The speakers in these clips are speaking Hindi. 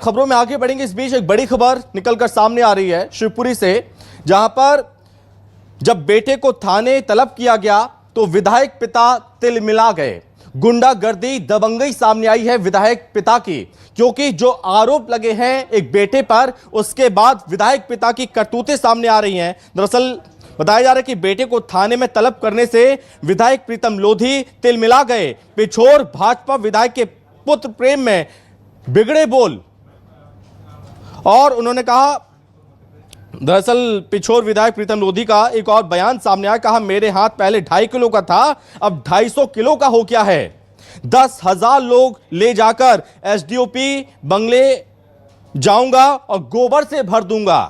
खबरों में आगे बढ़ेंगे। इस बीच एक बड़ी खबर निकलकर सामने आ रही है शिवपुरी से, जहां पर जब बेटे को थाने तलब किया गया तो विधायक पिता तिलमिला गए। गुंडागर्दी, दबंगई सामने आई है विधायक पिता की, क्योंकि जो आरोप लगे हैं एक बेटे पर, उसके बाद विधायक पिता की करतूतें सामने आ रही हैं। दरअसल बताया जा रहा है कि बेटे को थाने में तलब करने से विधायक प्रीतम लोधी तिलमिला गए। पिछोर भाजपा विधायक के पुत्र प्रेम में बिगड़े बोल, और उन्होंने कहा, दरअसल पिछोर विधायक प्रीतम लोधी का एक और बयान सामने आया। कहा, मेरे हाथ पहले 2.5 किलो का था, अब 250 किलो का हो गया है। 10,000 लोग ले जाकर एसडीओपी बंगले जाऊंगा और गोबर से भर दूंगा।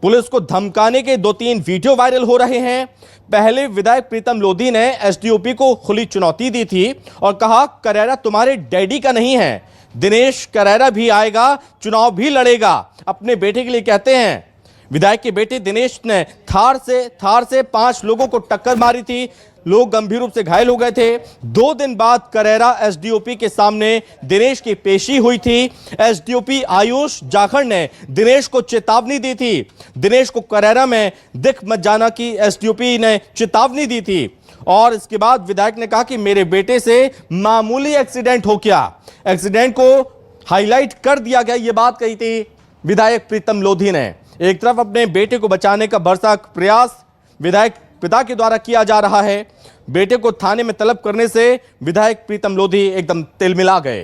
पुलिस को धमकाने के 2-3 वीडियो वायरल हो रहे हैं। पहले विधायक प्रीतम लोधी ने एसडीओपी को खुली चुनौती दी थी और कहा, करेरा तुम्हारे डैडी का नहीं है, दिनेश करेरा भी आएगा, चुनाव भी लड़ेगा। अपने बेटे के लिए कहते हैं। विधायक के बेटे दिनेश ने थार से 5 लोगों को टक्कर मारी थी, लोग गंभीर रूप से घायल हो गए थे। 2 दिन बाद करेरा एसडीओपी के सामने दिनेश की पेशी हुई थी। एसडीओपी आयुष जाखड़ ने दिनेश को चेतावनी दी थी। दिनेश को करेरा में दिख मत जाना की एसडीओपी ने चेतावनी दी थी, और इसके बाद विधायक ने कहा कि मेरे बेटे से मामूली एक्सीडेंट हो गया। एक्सीडेंट को हाईलाइट कर दिया गया, यह बात कही थी विधायक प्रीतम लोधी ने। एक तरफ अपने बेटे को बचाने का भरसक प्रयास विधायक पिता के द्वारा किया जा रहा है, बेटे को थाने में तलब करने से विधायक प्रीतम लोधी एकदम तिलमिला गए।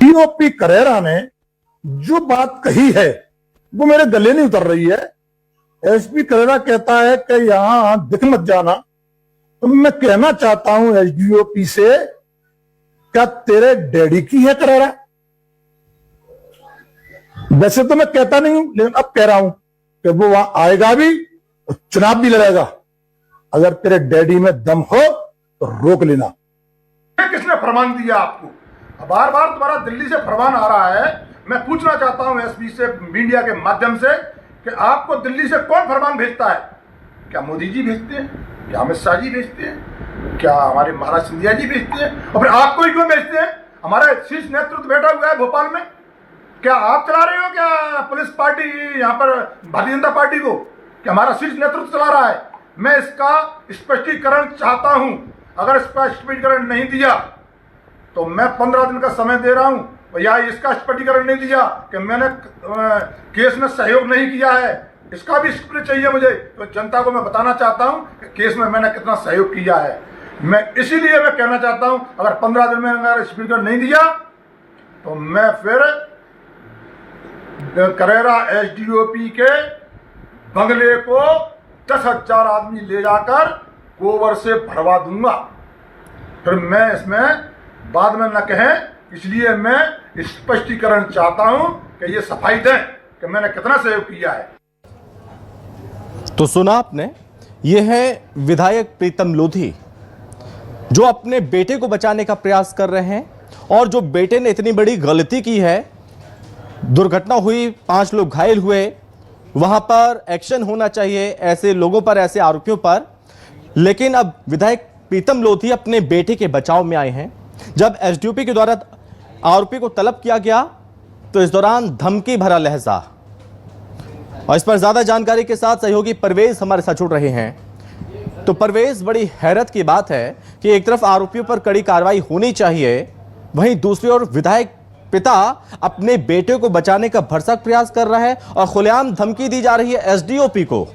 डीओपी करेरा ने जो बात कही है वो मेरे गले नहीं उतर रही है। एसपी करेरा कहता है कि यहां दिख मत जाना, तो मैं कहना चाहता हूं एसडीओपी से, क्या तेरे डैडी की है करेरा? वैसे तो मैं कहता नहीं हूं, लेकिन अब कह रहा हूं कि वो वहां आएगा भी, चुनाव भी लड़ेगा। अगर तेरे डैडी में दम हो तो रोक लेना। किसने फरमान दिया आपको? बार बार तुम्हारा दिल्ली से फरमान आ रहा है। मैं पूछना चाहता हूं एसपी से, मीडिया के माध्यम से, कि आपको दिल्ली से कौन फरमान भेजता है? क्या मोदी जी भेजते हैं? क्या अमित शाह जी भेजते हैं? क्या हमारे महाराज सिंधिया जी भेजते हैं? और फिर आपको ही क्यों भेजते हैं? हमारा शीर्ष नेतृत्व बैठा हुआ है भोपाल में। क्या आप चला रहे हो क्या पुलिस पार्टी, यहाँ पर भारतीय जनता पार्टी को? क्या हमारा शीर्ष नेतृत्व चला रहा है? मैं इसका स्पष्टीकरण चाहता हूं। अगर इसका स्पष्टीकरण नहीं दिया तो मैं 15 दिन का समय दे रहा हूं। या इसका स्पष्टीकरण नहीं दिया कि मैंने केस में सहयोग नहीं किया है, इसका भी स्पष्ट चाहिए मुझे। तो जनता को मैं बताना चाहता हूं कि केस में मैंने कितना सहयोग किया है। मैं इसीलिए मैं कहना चाहता हूं, अगर 15 दिन में अगर स्पीकर नहीं दिया तो मैं फिर करेरा एसडीओपी के बंगले को 10,000 आदमी ले जाकर गोबर से भरवा दूंगा। फिर मैं इसमें बाद में न कहें, इसलिए मैं स्पष्टीकरण चाहता हूं कि ये सफाई दें कि मैंने कितना सहयोग किया है। तो सुना आपने, ये है विधायक प्रीतम लोधी जो अपने बेटे को बचाने का प्रयास कर रहे हैं, और जो बेटे ने इतनी बड़ी गलती की है, दुर्घटना हुई, 5 लोग घायल हुए, वहां पर एक्शन होना चाहिए ऐसे लोगों पर, ऐसे आरोपियों पर। लेकिन अब विधायक प्रीतम लोधी अपने बेटे के बचाव में आए हैं। जब एसडीओपी के द्वारा आरोपी को तलब किया गया तो इस दौरान धमकी भरा लहजा, और इस पर ज्यादा जानकारी के साथ सहयोगी परवेज हमारे साथ जुड़ रहे हैं। तो परवेज, बड़ी हैरत की बात है कि एक तरफ आरोपियों पर कड़ी कार्रवाई होनी चाहिए, वहीं दूसरी ओर विधायक पिता अपने बेटे को बचाने का भरसक प्रयास कर रहा है और खुलेआम धमकी दी जा रही है एसडीओपी को।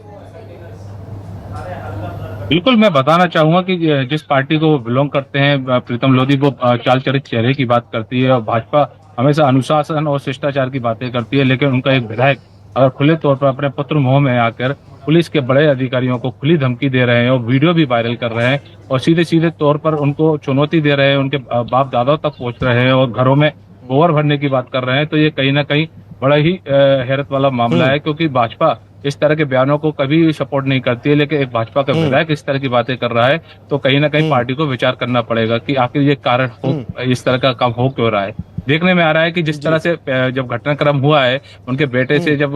बिल्कुल, मैं बताना चाहूंगा कि जिस पार्टी को वो बिलोंग करते हैं प्रीतम लोधी, वो चाल चरित चेहरे की बात करती है, और भाजपा हमेशा अनुशासन और शिष्टाचार की बातें करती है। लेकिन उनका एक विधायक अगर खुले तौर पर अपने पुत्र मोह में आकर पुलिस के बड़े अधिकारियों को खुली धमकी दे रहे हैं और वीडियो भी वायरल कर रहे हैं, और सीधे सीधे तौर पर उनको चुनौती दे रहे हैं, उनके बाप दादाओं तक पहुंच रहे हैं और घरों में गोबर भरने की बात कर रहे हैं, तो ये कहीं ना कहीं बड़ा ही हैरत वाला मामला है। क्योंकि भाजपा इस तरह के बयानों को कभी सपोर्ट नहीं करती है, लेकिन एक भाजपा का विधायक इस तरह की बातें कर रहा है, तो कहीं ना कहीं पार्टी को विचार करना पड़ेगा कि आखिर ये कारण हो, इस तरह का काम हो क्यों रहा है। देखने में आ रहा है कि जिस तरह से जब घटनाक्रम हुआ है, उनके बेटे से जब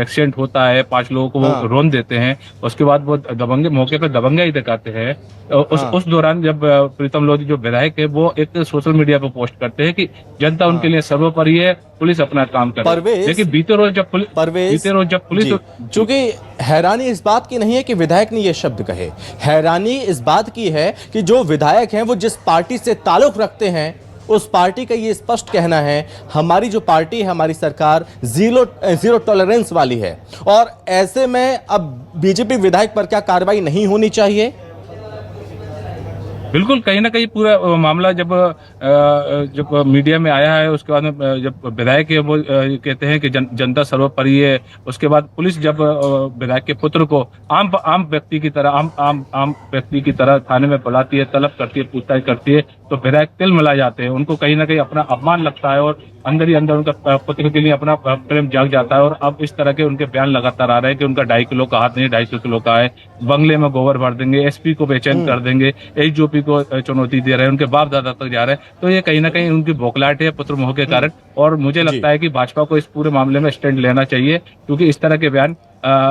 एक्सीडेंट होता है, 5 लोगों को वो रोन देते हैं, उसके बाद वो दबंगे मौके पर दबंगा ही दिखाते हैं। उस दौरान जब प्रीतम लोधी जो विधायक है वो एक सोशल मीडिया पर पोस्ट करते हैं कि जनता उनके लिए सर्वोपरि है, पुलिस अपना काम कर रही है। लेकिन बीते रोज जब पुलिस चूंकि हैरानी इस बात की नहीं है कि विधायक ने ये शब्द कहे, हैरानी इस बात की है कि जो विधायक हैं वो जिस पार्टी से ताल्लुक रखते हैं उस पार्टी का ये स्पष्ट कहना है हमारी जो पार्टी है, हमारी सरकार जीरो टॉलरेंस वाली है। और ऐसे में अब बीजेपी विधायक पर क्या कार्रवाई नहीं होनी चाहिए? बिल्कुल, कहीं ना कहीं पूरा मामला जब मीडिया में आया है, उसके बाद में जब विधायक है वो कहते हैं कि जनता सर्वोपरि है, उसके बाद पुलिस जब विधायक के पुत्र को आम व्यक्ति की तरह थाने में बुलाती है, तलब करती है, पूछताछ करती है, तो विधायक तिल मिला जाते हैं। उनको कहीं ना कहीं अपना अपमान लगता है और अंदर ही अंदर उनका पुत्र के लिए अपना प्रेम जाग जाता है। और अब इस तरह के उनके बयान लगातार आ रहे हैं कि उनका 2.5 किलो का हाथ नहीं, 250 किलो का है, बंगले में गोबर भर देंगे, एसपी को बेचैन कर देंगे, एसडीओपी को चुनौती दे रहे हैं, उनके बाप दादा तक जा रहे हैं। तो ये कहीं ना कहीं उनकी बौखलाहट है पुत्र मोह के कारण। और मुझे लगता है कि भाजपा को इस पूरे मामले में स्टैंड लेना चाहिए, क्योंकि इस तरह के बयान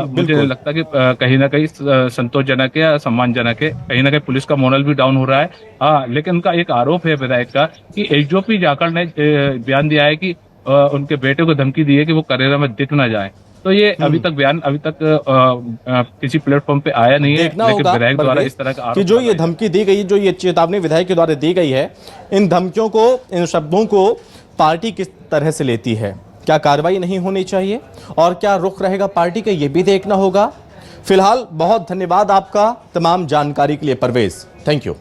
मुझे लगता है कि कहीं ना कहीं संतोषजनक है, सम्मानजनक है। कहीं ना कहीं पुलिस का मोरल भी डाउन हो रहा है। लेकिन उनका एक आरोप है विधायक का कि एसडीओपी जाकर ने बयान दिया है कि उनके बेटे को धमकी दी है कि वो करेरा में दिख ना जाए। तो ये अभी तक किसी प्लेटफॉर्म पे आया नहीं है। लेकिन विधायक द्वारा इस तरह का कि जो ये धमकी दी गई, जो ये चेतावनी विधायक के द्वारा दी गई है, इन धमकियों को, इन शब्दों को पार्टी किस तरह से लेती है? क्या कार्रवाई नहीं होनी चाहिए और क्या रुख रहेगा पार्टी का, ये भी देखना होगा। फिलहाल बहुत धन्यवाद आपका तमाम जानकारी के लिए परवेज, थैंक यू।